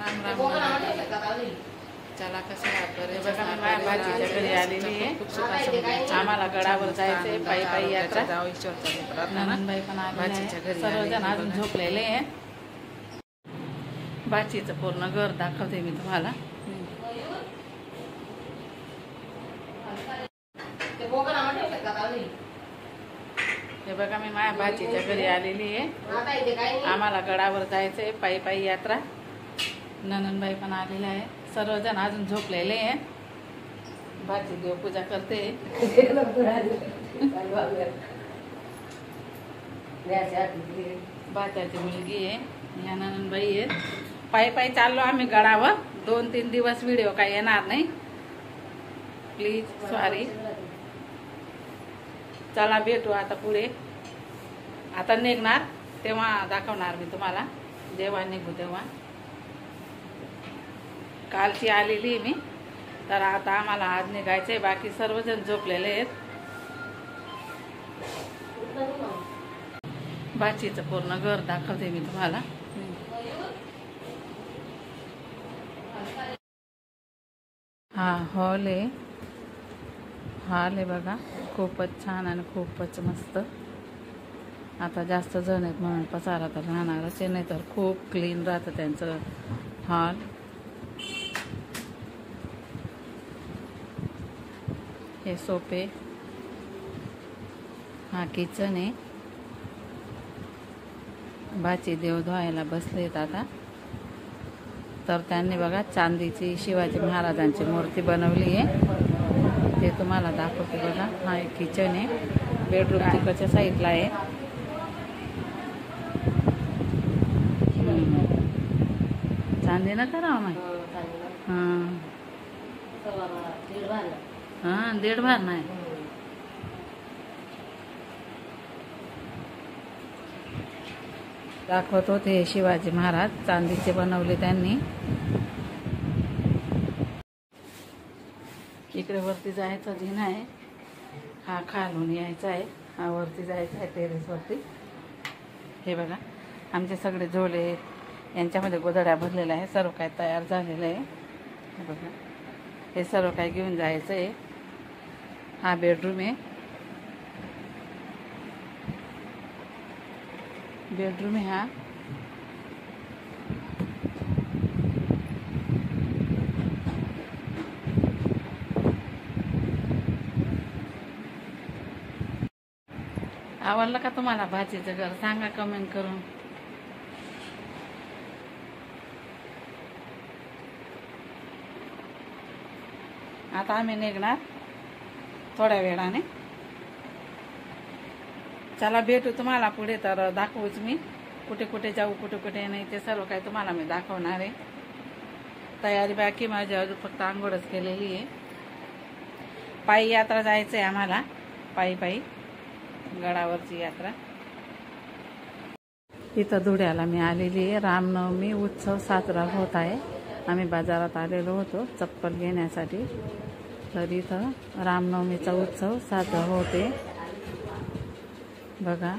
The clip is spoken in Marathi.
राम राम चला कसं वाटतं बघा मी माझ्या भाजीच्या घरी आलेली आहे. खूप सुखासमृद्धी आम्हाला गडावर जायचंय पायी पायी यात्रा जाऊ ईश्वरचा नंदबाई पण भाजीच्या घरी सर्वजण अजून झोपलेले आहे. भाजीचं पूर्ण घर दाखवते मी तुम्हाला. हे बघा मी माझ्या भाजीच्या घरी आलेली आहे. आम्हाला गडावर जायचंय पायी पायी यात्रा. नंदबाई पण आलेला आहे. सर्वजण अजून झोपलेले आहे. भाजी देवपूजा करते. भाच्याची मुलगी आहे या नंदबाई आहे. पायी पायी चाललो आम्ही गडावर. 2-3 दिवस व्हिडिओ काही येणार नाही प्लीज सॉरी. चला भेटू आता पुढे. आता निघणार तेव्हा दाखवणार मी तुम्हाला. जेव्हा निघू तेव्हा. कालची आलेली मी तर आता आम्हाला आज निघायचंय. बाकी सर्वजण झोपलेले आहेत. भाजीचं पूर्ण घर दाखवते मी तुम्हाला. हा हॉल आहे बघा. खूपच छान आणि खूपच मस्त. आता जास्त जण आहेत म्हणून पसारा तर राहणारच आहे, नाही तर खूप क्लीन राहतं त्यांचं हॉल. हे सोफे. हा किचन आहे. भाची देव धुवायला बसलेत आता. तर त्यांनी बघा चांदीची शिवाजी महाराजांची मूर्ती बनवली आहे. ते तुम्हाला दाखवते बघा. हा एक किचन आहे. बेडरूम तिकडच्या साईडला आहे. चांदी ना करावं माहिती. हां 1.5 भार नाही. दाखवत होते शिवाजी महाराज चांदीचे बनवले त्यांनी. इकडे वरती जायचा जिना आहे. हा खालून यायचा आहे. हा वरती जायचा आहे टेरेसवरती. हे बघा आमचे सगळे झोले यांच्यामध्ये गोधड्या भरलेल्या आहे. सर्व काय तयार झालेलं आहे. हे बघा हे सर्व काय घेऊन जायचं आहे. हा बेडरूम आहे. बेडरूम आहे हा. आवडलं का तुम्हाला भाजीचं घर? सांगा कमेंट करून. आता आम्ही निघणार थोड्या वेळाने. चला भेटू तुम्हाला पुढे. तर दाखवूच मी कुठे कुठे जाऊ कुठे कुठे नाही ते सर्व काही तुम्हाला मी दाखवणार आहे. तयारी बाकी माझी अजून फक्त आंघोळच केलेली आहे. पायी यात्रा जायचं आहे आम्हाला. पायी पायी गडावरची यात्रा. इथं धुळ्याला मी आलेली आहे. रामनवमी उत्सव साजरा होत आहे. आम्ही बाजारात आलेलो होतो चप्पल घेण्यासाठी. तर इथं रामनवमीचा उत्सव साजरा होते बघा.